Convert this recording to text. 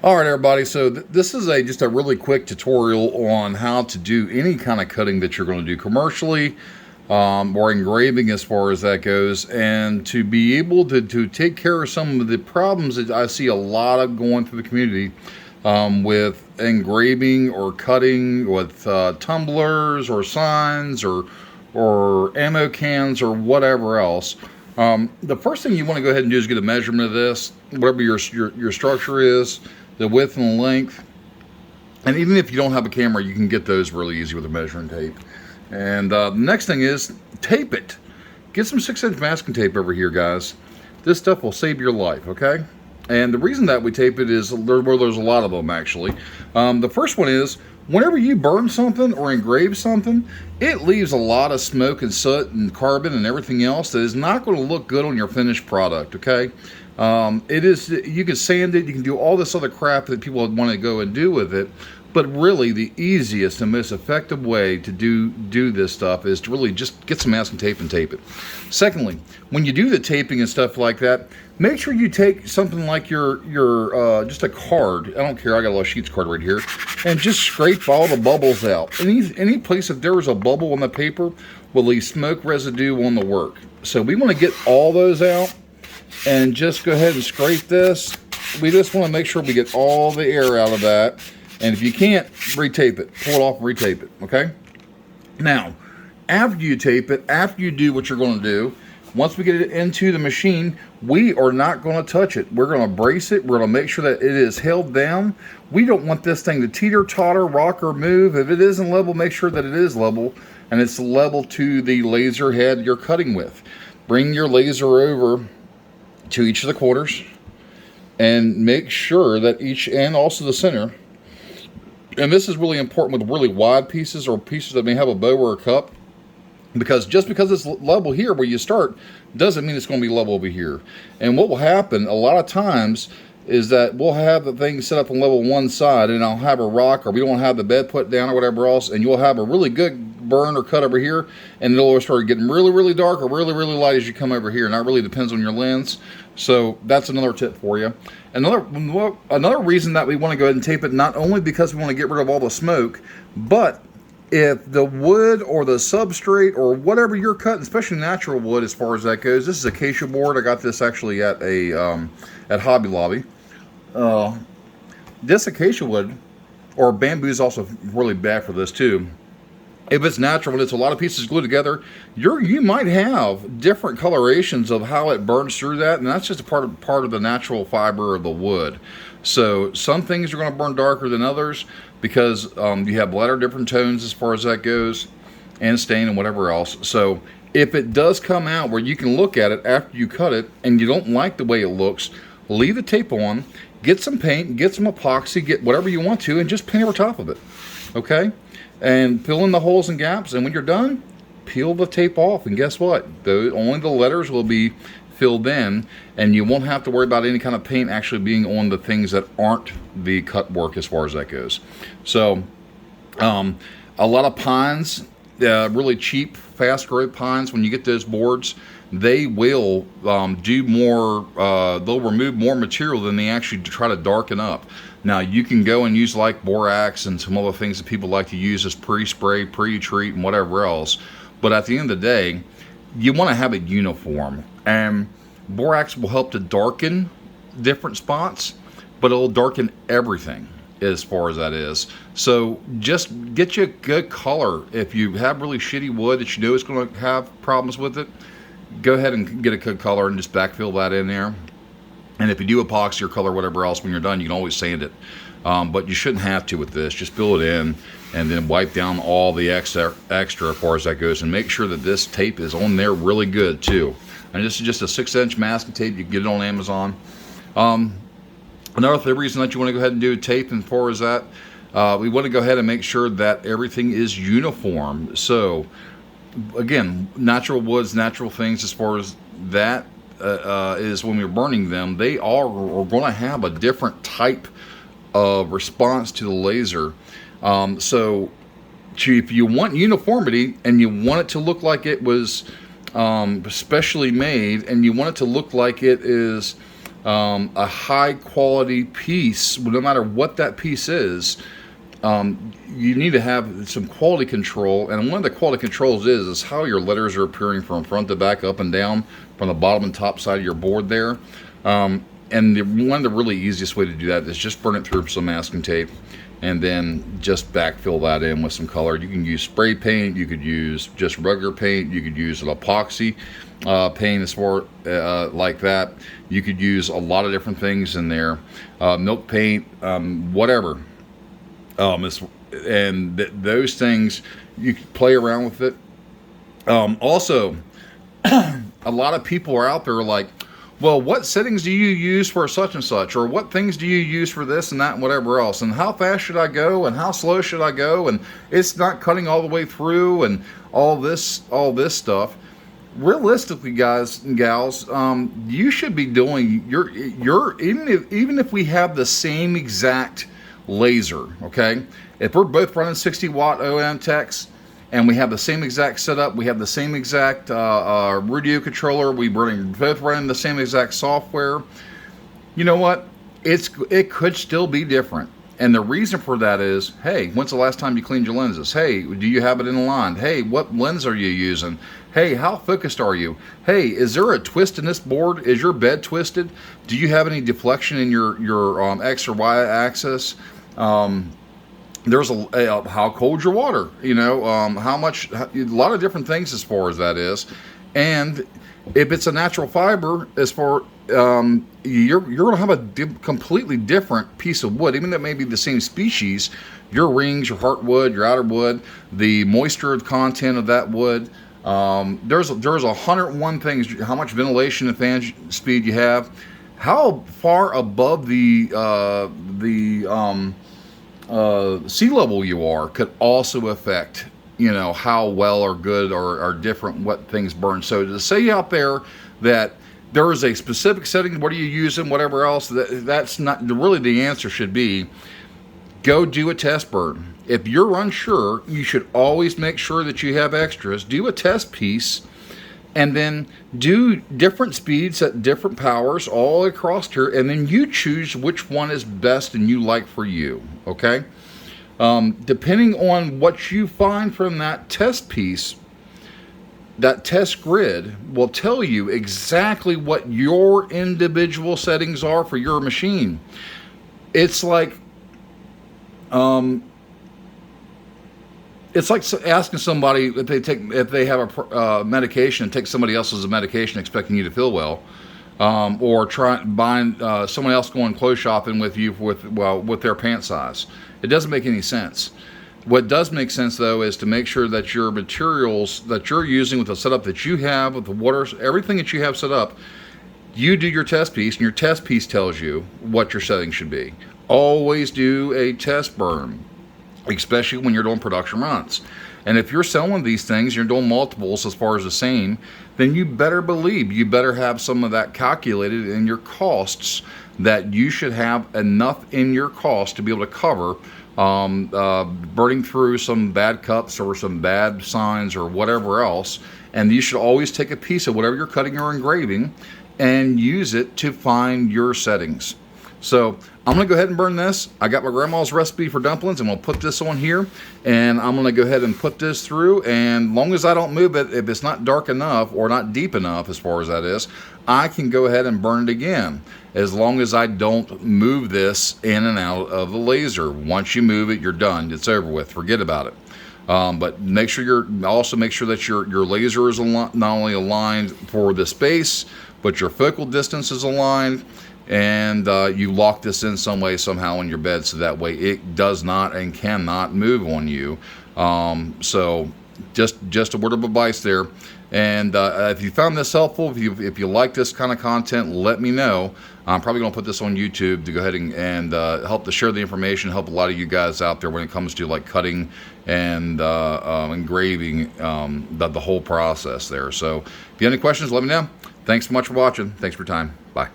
All right, everybody. So this is just a really quick tutorial on how to do any kind of cutting that you're going to do commercially or engraving as far as that goes, and to be able to take care of some of the problems that I see a lot of going through the community with engraving or cutting with tumblers or signs or ammo cans or whatever else. The first thing you want to go ahead and do is get a measurement of this, whatever your structure is, the width and the length. And even if you don't have a camera, you can get those really easy with a measuring tape. And the next thing is tape it. Get some 6-inch masking tape over here, guys. This stuff will save your life, okay? And the reason that we tape it is there's a lot of them, actually. The first one is, whenever you burn something or engrave something, it leaves a lot of smoke and soot and carbon and everything else that is not going to look good on your finished product, okay? You can sand it, you can do all this other crap that people want to go and do with it, but really the easiest and most effective way to do this stuff is to really just get some masking tape and tape it. Secondly, when you do the taping and stuff like that, make sure you take something like your just a card. I don't care, I got a little sheets card right here, and just scrape all the bubbles out. Any place that there is a bubble on the paper will leave smoke residue on the work. So we want to get all those out and just go ahead and scrape this. We just want to make sure we get all the air out of that. And if you can't, retape it. Pull it off and retape it, okay? Now, after you tape it, after you do what you're going to do, once we get it into the machine, we are not going to touch it. We're going to brace it. We're going to make sure that it is held down. We don't want this thing to teeter-totter, rock, or move. If it isn't level, make sure that it is level, and it's level to the laser head you're cutting with. Bring your laser over to each of the quarters and make sure that each, and also the center, and this is really important with really wide pieces or pieces that may have a bow or a cup, because just because it's level here where you start doesn't mean it's going to be level over here. And what will happen a lot of times is that we'll have the thing set up on level one side, and I'll have a rock, or we don't have the bed put down or whatever else, and you'll have a really good burn or cut over here, and it'll start getting really dark or really light as you come over here. And that really depends on your lens. So that's another tip for you. Another reason that we want to go ahead and tape it, not only because we want to get rid of all the smoke, but if the wood or the substrate or whatever you're cutting, especially natural wood as far as that goes, this is acacia board. I got this actually at at Hobby Lobby. This acacia wood, or bamboo, is also really bad for this too. If it's natural and it's a lot of pieces glued together, you might have different colorations of how it burns through that, and that's just a part of the natural fiber of the wood. So some things are going to burn darker than others because you have lighter different tones as far as that goes, and stain and whatever else. So if it does come out where you can look at it after you cut it and you don't like the way it looks, leave the tape on, get some paint, get some epoxy, get whatever you want to, and just paint over top of it, okay? And fill in the holes and gaps, and when you're done, peel the tape off, and guess what? Only the letters will be filled in, and you won't have to worry about any kind of paint actually being on the things that aren't the cut work as far as that goes. So a lot of pines, really cheap, fast-growing pines, when you get those boards, they will do more, they'll remove more material than they actually try to darken up. Now, you can go and use like borax and some other things that people like to use as pre-spray, pre-treat, and whatever else. But at the end of the day, you want to have it uniform. And borax will help to darken different spots, but it'll darken everything as far as that is. So just get you a good color. If you have really shitty wood that you know is going to have problems with it, go ahead and get a good color and just backfill that in there. And if you do epoxy or color, whatever else, when you're done, you can always sand it. But you shouldn't have to with this. Just fill it in and then wipe down all the extra as far as that goes. And make sure that this tape is on there really good too. And this is just a 6-inch masking tape. You can get it on Amazon. Another reason that you want to go ahead and do tape as far as that, we want to go ahead and make sure that everything is uniform. So again, natural woods, natural things as far as that is when we're burning them, they are going to have a different type of response to the laser. So if you want uniformity and you want it to look like it was specially made, and you want it to look like it is a high quality piece, no matter what that piece is. You need to have some quality control, and one of the quality controls is how your letters are appearing from front to back, up and down, from the bottom and top side of your board there. And one of the really easiest way to do that is just burn it through some masking tape, and then just backfill that in with some color. You can use spray paint, you could use just regular paint, you could use an epoxy paint as far like that. You could use a lot of different things in there, milk paint, whatever. Those things, you can play around with it. Also, a lot of people are out there like, well, what settings do you use for such and such, or what things do you use for this and that and whatever else, and how fast should I go, and how slow should I go, and it's not cutting all the way through, and all this stuff. Realistically, guys and gals, you should be doing your even if we have the same exact laser, okay, if we're both running 60-watt OM techs and we have the same exact setup, we have the same exact radio controller, we both running the same exact software, you know what, it could still be different. And the reason for that is, hey, when's the last time you cleaned your lenses? Hey, do you have it in line? Hey, what lens are you using? Hey, how focused are you? Hey, is there a twist in this board? Is your bed twisted? Do you have any deflection in your X or Y axis? There's how cold your water, you know, how much, a lot of different things as far as that is. And if it's a natural fiber, as far you're going to have a completely different piece of wood, even though it may be the same species. Your rings, your heartwood, your outer wood, the moisture content of that wood. There's 101 things. How much ventilation and fan speed you have, how far above the sea level you are, could also affect, you know, how well or good or different what things burn. So to say out there that there is a specific setting, what are you using, whatever else, that's not really the answer. Should be, go do a test burn. If you're unsure, you should always make sure that you have extras. Do a test piece, and then do different speeds at different powers all across here, and then you choose which one is best and you like for you, okay? Depending on what you find from that test piece, that test grid will tell you exactly what your individual settings are for your machine. It's like asking somebody if they have a medication and take somebody else's medication expecting you to feel well, or buying someone else going clothes shopping with you with their pant size. It doesn't make any sense. What does make sense, though, is to make sure that your materials that you're using with the setup that you have, with the water, everything that you have set up, you do your test piece, and your test piece tells you what your settings should be. Always do a test burn, especially when you're doing production runs. And if you're selling these things, you're doing multiples as far as the same, then you better have some of that calculated in your costs, that you should have enough in your cost to be able to cover burning through some bad cups or some bad signs or whatever else. And you should always take a piece of whatever you're cutting or engraving and use it to find your settings. So I'm going to go ahead and burn this. I got my grandma's recipe for dumplings, and we'll put this on here, and I'm going to go ahead and put this through, and long as I don't move it, if it's not dark enough or not deep enough as far as that is, I can go ahead and burn it again, as long as I don't move this in and out of the laser. Once you move it, you're done. It's over with. Forget about it. But make sure that your laser is not only aligned for the space, but your focal distance is aligned, and you lock this in some way, somehow in your bed, so that way it does not and cannot move on you. So just a word of advice there. And if you found this helpful, if you like this kind of content, let me know. I'm probably going to put this on YouTube to go ahead and help to share the information, help a lot of you guys out there when it comes to like cutting and engraving, the whole process there. So if you have any questions, let me know. Thanks so much for watching. Thanks for your time. Bye.